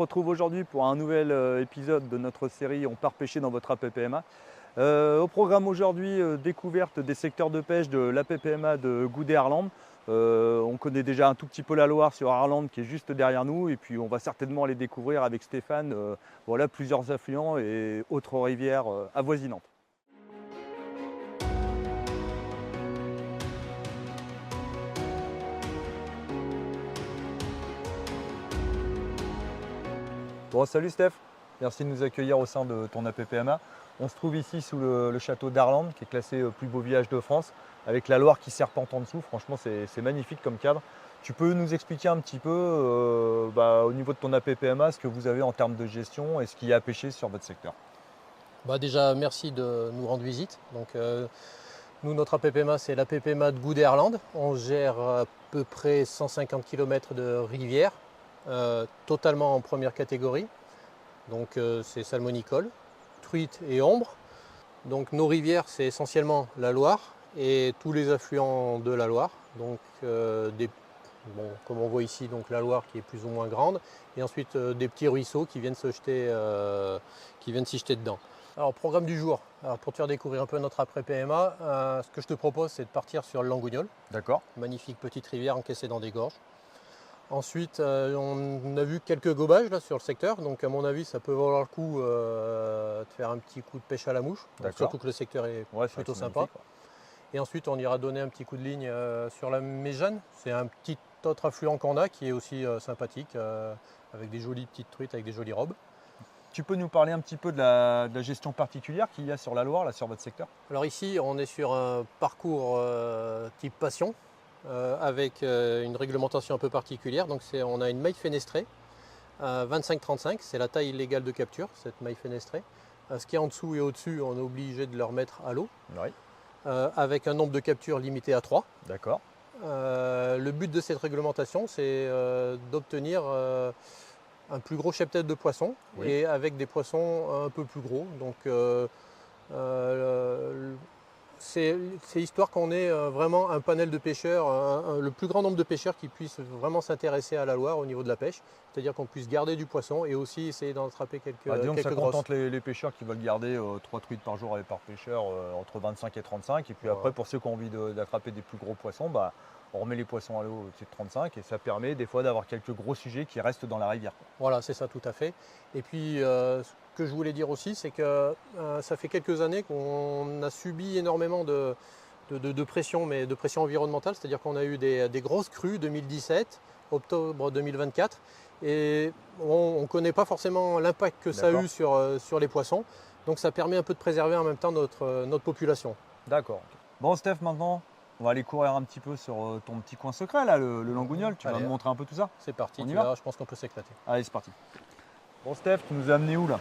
retrouve aujourd'hui pour un nouvel épisode de notre série On part pêcher dans votre APPMA. Au programme aujourd'hui, découverte des secteurs de pêche de l'APPMA de Goudet-Arlandes. On connaît déjà un tout petit peu la Loire sur Arlandes qui est juste derrière nous, et puis on va certainement aller découvrir avec Stéphane voilà, plusieurs affluents et autres rivières avoisinantes. Bon, salut Steph, merci de nous accueillir au sein de ton APPMA. On se trouve ici sous le château d'Arlandes, qui est classé plus beau village de France, avec la Loire qui serpente en dessous. Franchement, c'est magnifique comme cadre. Tu peux nous expliquer un petit peu, au niveau de ton APPMA, ce que vous avez en termes de gestion et ce qu'il y a à pêcher sur votre secteur? Déjà, merci de nous rendre visite. Nous, notre APPMA, c'est l'APPMA de Goudet-Arlandes. On gère à peu près 150 km de rivière. Totalement en première catégorie, c'est salmonicole, truite et ombre. Donc nos rivières, c'est essentiellement la Loire et tous les affluents de la Loire. Comme on voit ici, donc la Loire qui est plus ou moins grande, et ensuite des petits ruisseaux qui viennent s'y jeter dedans. Alors programme du jour, pour te faire découvrir un peu notre APPMA, ce que je te propose, c'est de partir sur le Langugnol. D'accord. Magnifique petite rivière encaissée dans des gorges. Ensuite, on a vu quelques gobages là, sur le secteur, donc à mon avis, ça peut valoir le coup de faire un petit coup de pêche à la mouche, surtout que le secteur est plutôt sympa. Et ensuite, on ira donner un petit coup de ligne sur la Méjeanne. C'est un petit autre affluent qu'on a qui est aussi sympathique, avec des jolies petites truites, avec des jolies robes. Tu peux nous parler un petit peu de la gestion particulière qu'il y a sur la Loire, là, sur votre secteur? Alors ici, on est sur un parcours type passion. Avec une réglementation un peu particulière. Donc on a une maille fenestrée 25-35, c'est la taille légale de capture, cette maille fenestrée. Ce qui est en dessous et au-dessus, on est obligé de le remettre à l'eau, Oui. avec un nombre de captures limité à 3. D'accord. Le but de cette réglementation, c'est d'obtenir un plus gros cheptel de poissons, oui, et avec des poissons un peu plus gros. Donc c'est histoire qu'on ait vraiment un panel de pêcheurs, le plus grand nombre de pêcheurs qui puissent vraiment s'intéresser à la Loire au niveau de la pêche. C'est-à-dire qu'on puisse garder du poisson et aussi essayer d'en attraper quelques grosses. Ça contente les pêcheurs qui veulent garder 3 truites par jour et par pêcheur, entre 25 et 35. Et puis après, pour ceux qui ont envie d'attraper des plus gros poissons, on remet les poissons à l'eau au-dessus de 35 et ça permet des fois d'avoir quelques gros sujets qui restent dans la rivière. Voilà, c'est ça, tout à fait. Et puis, ce que je voulais dire aussi, c'est que ça fait quelques années qu'on a subi énormément de pression, mais de pression environnementale, c'est-à-dire qu'on a eu des grosses crues 2017, octobre 2024, et on ne connaît pas forcément l'impact que ça a eu sur les poissons. Donc ça permet un peu de préserver en même temps notre population. D'accord. Bon Steph, maintenant, on va aller courir un petit peu sur ton petit coin secret, là, le Langugnol. Tu vas me montrer un peu tout ça? C'est parti, on y va? Je pense qu'on peut s'éclater. Allez, c'est parti. Bon Steph, tu nous as amené où là?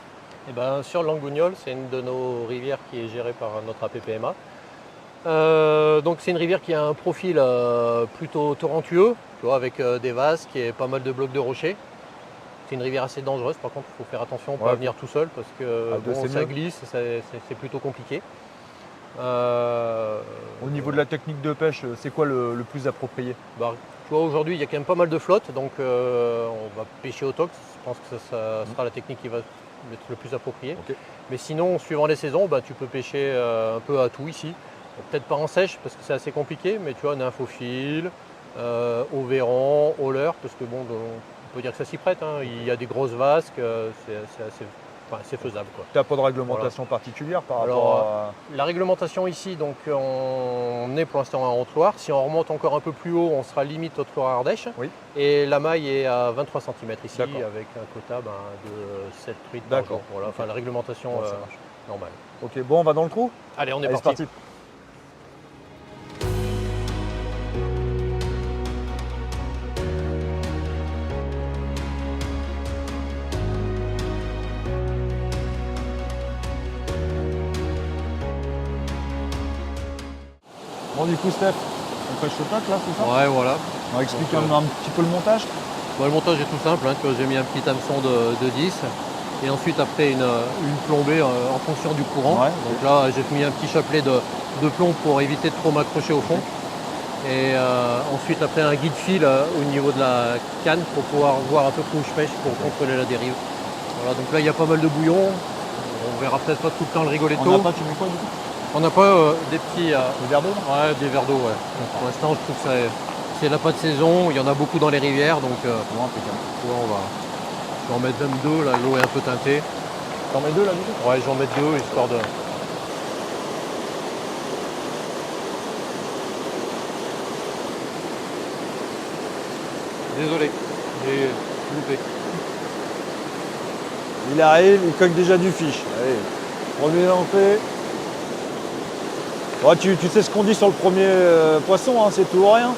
Sur le Langugnol, c'est une de nos rivières qui est gérée par notre APPMA. C'est une rivière qui a un profil plutôt torrentueux, tu vois, avec des vasques et pas mal de blocs de rochers. C'est une rivière assez dangereuse, par contre il faut faire attention, pas venir tout seul parce que ça glisse, c'est plutôt compliqué. Au niveau de la technique de pêche, c'est quoi le plus approprié? Tu vois, aujourd'hui il y a quand même pas mal de flottes, donc on va pêcher au tox. Je pense que ça sera la technique qui va être le plus appropriée. Okay. Mais sinon, suivant les saisons, tu peux pêcher un peu à tout ici. Peut-être pas en sèche parce que c'est assez compliqué, mais tu vois, nymphophile, au verron, au leurre, parce que on peut dire que ça s'y prête. Hein. Il y a des grosses vasques, c'est faisable. Tu n'as pas de réglementation particulière par rapport à... La réglementation ici, donc on est pour l'instant en Haute-Loire. Si on remonte encore un peu plus haut, on sera limite Haute-Loire-Ardèche. Oui. Et la maille est à 23 cm ici, avec un quota de 7 truites par jour. Voilà. Enfin, la réglementation normale. Ok, bon, on va dans le trou? Allez, on est parti. Bon, du coup, Steph, on pêche le tac là, c'est ça? Ouais, voilà. On va expliquer un petit peu le montage. Le montage est tout simple. Hein. J'ai mis un petit hameçon de 10 et ensuite après une plombée en fonction du courant. Ouais, donc là, j'ai mis un petit chapelet de plomb pour éviter de trop m'accrocher au fond. Et ensuite après un guide fil au niveau de la canne pour pouvoir voir un peu où je pêche pour contrôler la dérive. Voilà, donc là il y a pas mal de bouillon. On verra peut-être pas tout le temps le rigoletto. On n'a pas, tu mets quoi du coup? On n'a pas des petits. Des verres d'eau? Ouais, des verres d'eau, ouais. Donc, pour l'instant, je trouve que c'est la pas de saison. Il y en a beaucoup dans les rivières, donc Bon, impeccable. ouais, je vais en mettre même deux. Là, l'eau est un peu teintée. T'en mets deux là du coup? Ouais, je vais en mettre deux histoire de. Désolé, j'ai loupé. Il arrive, il coque déjà du fiche. Allez, premier lancé. Ouais, tu sais ce qu'on dit sur le premier poisson, hein, c'est tout ou rien.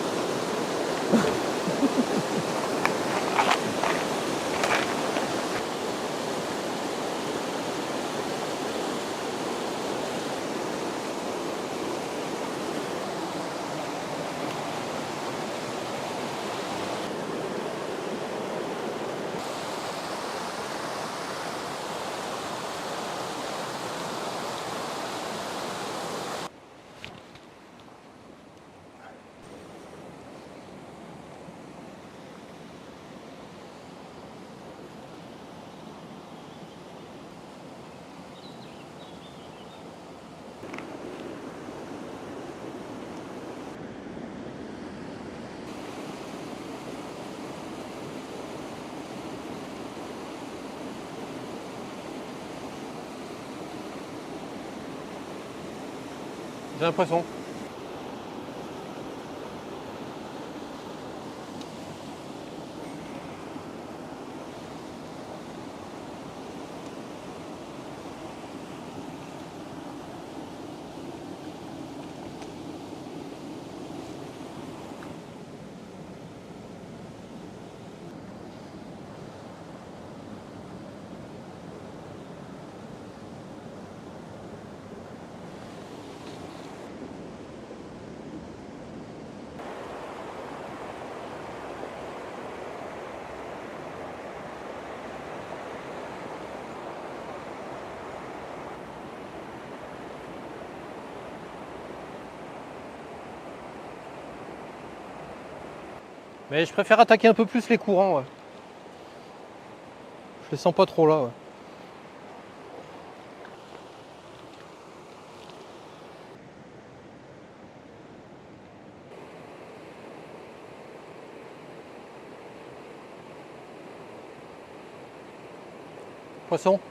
J'ai un poisson. Mais je préfère attaquer un peu plus les courants. Ouais. Je les sens pas trop là. Ouais. Poisson.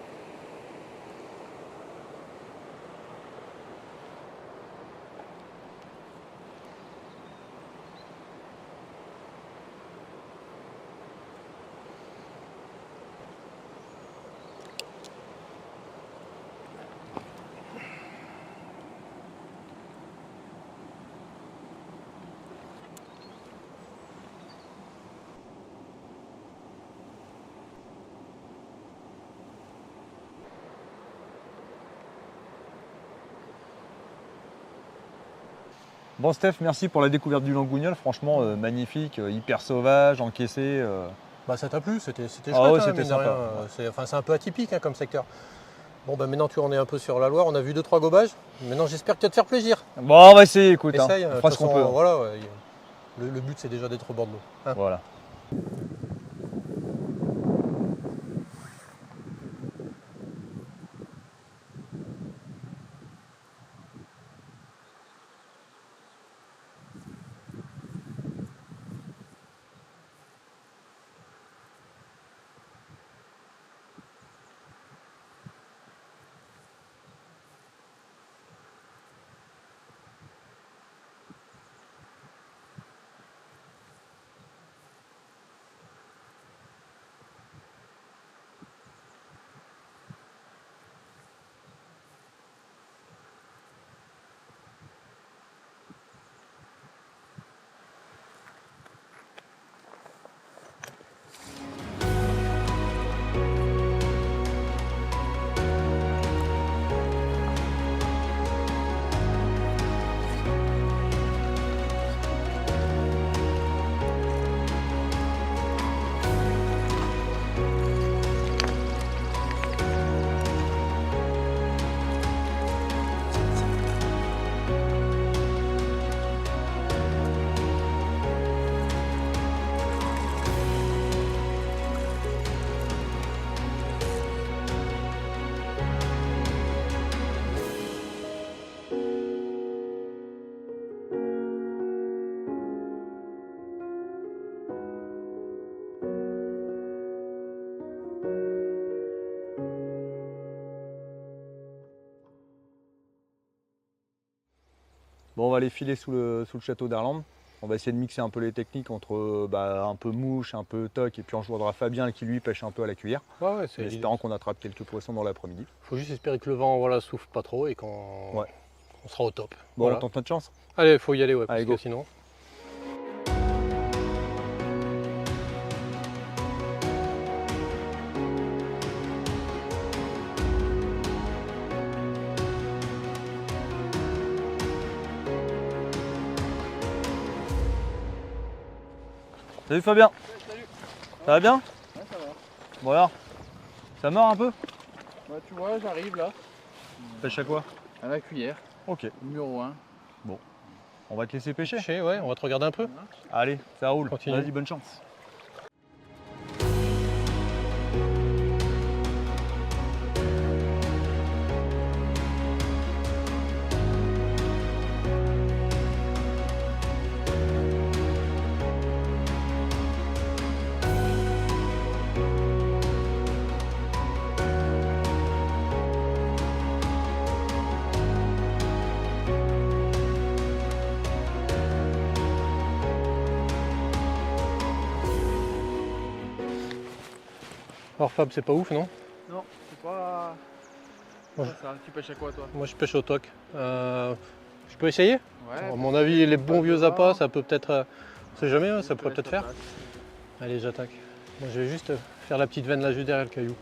Bon Steph, merci pour la découverte du Langougnol, franchement magnifique, hyper sauvage, encaissé. Bah ça t'a plu, c'était chouette, Ah ouais, hein, c'était mine de sympa. rien. C'est un peu atypique hein, comme secteur. Bon bah maintenant tu en es un peu sur la Loire, on a vu 2-3 gobages. Maintenant j'espère que tu vas te faire plaisir. Bon, on va essayer, écoute, hein. Essaye, On de fera toute ce qu'on façon, peut. voilà, ouais, le but c'est déjà d'être au bord de l'eau. Hein. Voilà. Bon, on va les filer sous le château d'Arlande. On va essayer de mixer un peu les techniques entre un peu mouche, un peu toc, et puis on jouera Fabien qui lui pêche un peu à la cuillère. Ouais, en espérant qu'on attrape quelques poissons dans l'après-midi. Faut juste espérer que le vent souffle pas trop et qu'on sera au top. Bon, voilà. On tente notre chance. Allez, faut y aller, Allez, parce go. que sinon. Salut Fabien. Ouais, salut. Ça va bien? Ouais, ça va. Bon alors, ça mord un peu? Bah, tu vois, j'arrive là. Pêche à quoi? À la cuillère, Ok, numéro 1. on va te laisser pêcher. Ouais, on va te regarder un peu. Allez, ça roule. Continue. Vas-y, bonne chance. Alors Fab, c'est pas ouf, non? Non, c'est pas. Moi, Ça, tu pêches à quoi toi? Moi je pêche au toc. Je peux essayer? Ouais. À mon avis, les bons vieux appâts, ça peut peut-être. On sait jamais, hein, ça pourrait peut-être faire. Allez, j'attaque. Moi je vais juste faire la petite veine là, juste derrière le caillou.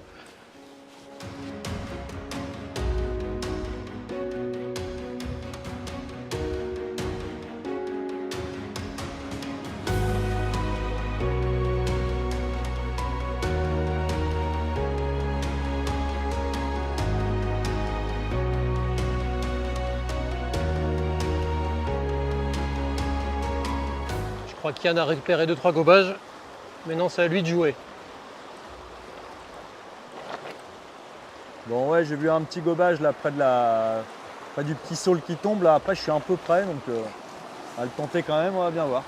Je crois qu'Yann a récupéré 2-3 gobages. Maintenant c'est à lui de jouer. Bon ouais, j'ai vu un petit gobage là près du petit saule qui tombe là. Après, je suis un peu près, donc à le tenter quand même, on va bien voir.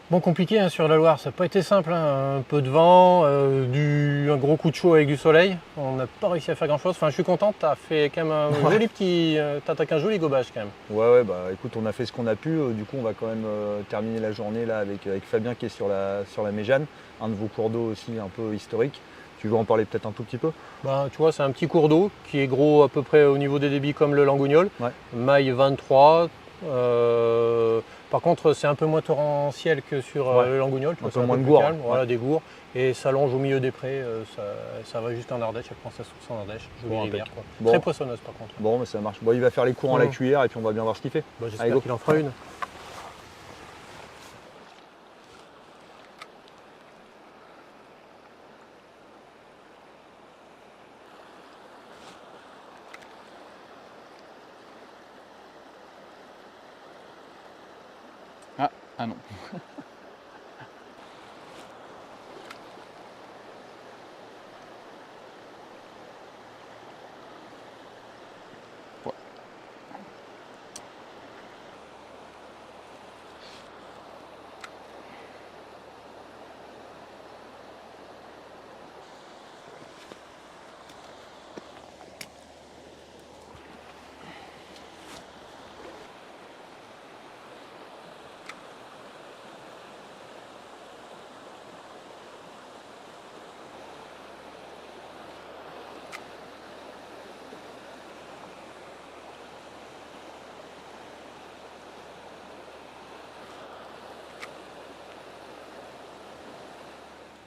Bon, compliqué hein, sur la Loire, ça n'a pas été simple. Hein. Un peu de vent, un gros coup de chaud avec du soleil. On n'a pas réussi à faire grand chose. Enfin, je suis content, tu as fait quand même un joli petit. T'attaques un joli gobage quand même. Ouais, bah écoute, on a fait ce qu'on a pu. Du coup, on va quand même terminer la journée là avec Fabien qui est sur la Méjane, un de vos cours d'eau aussi un peu historique. Tu veux en parler peut-être un tout petit peu? Bah, tu vois, c'est un petit cours d'eau qui est gros à peu près au niveau des débits comme le Langugnol. Ouais. Maille 23. Par contre, c'est un peu moins torrentiel que sur le Langugnol. Un peu moins de gourds. Voilà, des gourds. Et ça longe au milieu des prés. Ça va juste en Ardèche. Elle prend sa source en Ardèche. Jolie rivière, quoi. Bon. Très poissonneuse par contre. Bon, mais ça marche. Bon, il va faire les cours à la cuillère et puis on va bien voir ce qu'il fait. Bah, Allez, j'espère go. qu'il en fera une. Ah non.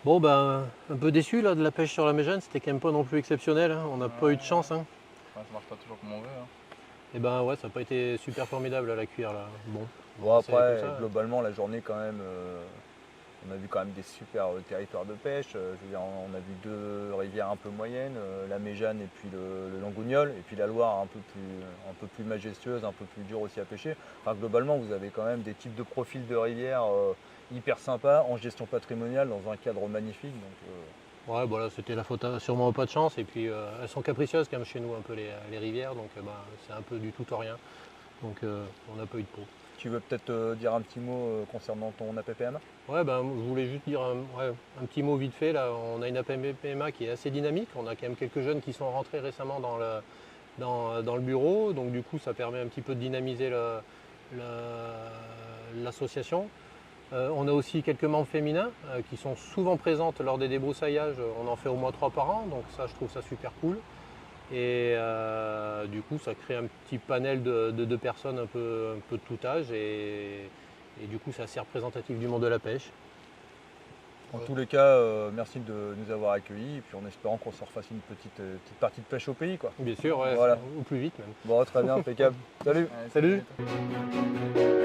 Bon, ben, un peu déçu là, de la pêche sur la méjane, c'était quand même pas non plus exceptionnel, hein. On n'a pas eu de chance. Hein. Ouais, ça marche pas toujours comme on veut. Hein. Et ben ouais, ça n'a pas été super formidable à la cuire là. Bon, Bon, c'est après, comme ça. globalement, la journée, quand même, on a vu quand même des super territoires de pêche. Je veux dire, on a vu deux rivières un peu moyennes, la Méjane et puis le Langougnol, et puis la Loire un peu plus majestueuse, un peu plus dure aussi à pêcher. Enfin, globalement, vous avez quand même des types de profils de rivières hyper sympas, en gestion patrimoniale, dans un cadre magnifique. Donc, Ouais, voilà, c'était la faute à sûrement pas de chance. Et puis elles sont capricieuses quand même chez nous, un peu les rivières, donc ben, c'est un peu du tout au rien. Donc on n'a pas eu de peau. tu veux peut-être dire un petit mot concernant ton APPMA? Ouais, ben, je voulais juste dire un petit mot vite fait. Là, on a une APMA qui est assez dynamique. On a quand même quelques jeunes qui sont rentrés récemment dans le bureau. Donc du coup, ça permet un petit peu de dynamiser l'association. On a aussi quelques membres féminins qui sont souvent présentes lors des débrousaillages. On en fait au moins 3 par an, donc ça, je trouve ça super cool. Et du coup, ça crée un petit panel de personnes un peu de tout âge. Et du coup, c'est assez représentatif du monde de la pêche. En tous les cas, merci de nous avoir accueillis, et puis en espérant qu'on se refasse une petite partie de pêche au pays, quoi. Bien sûr, ouais, Voilà. au plus vite même. Bon, très bien, impeccable. Salut. Allez, Salut. bientôt.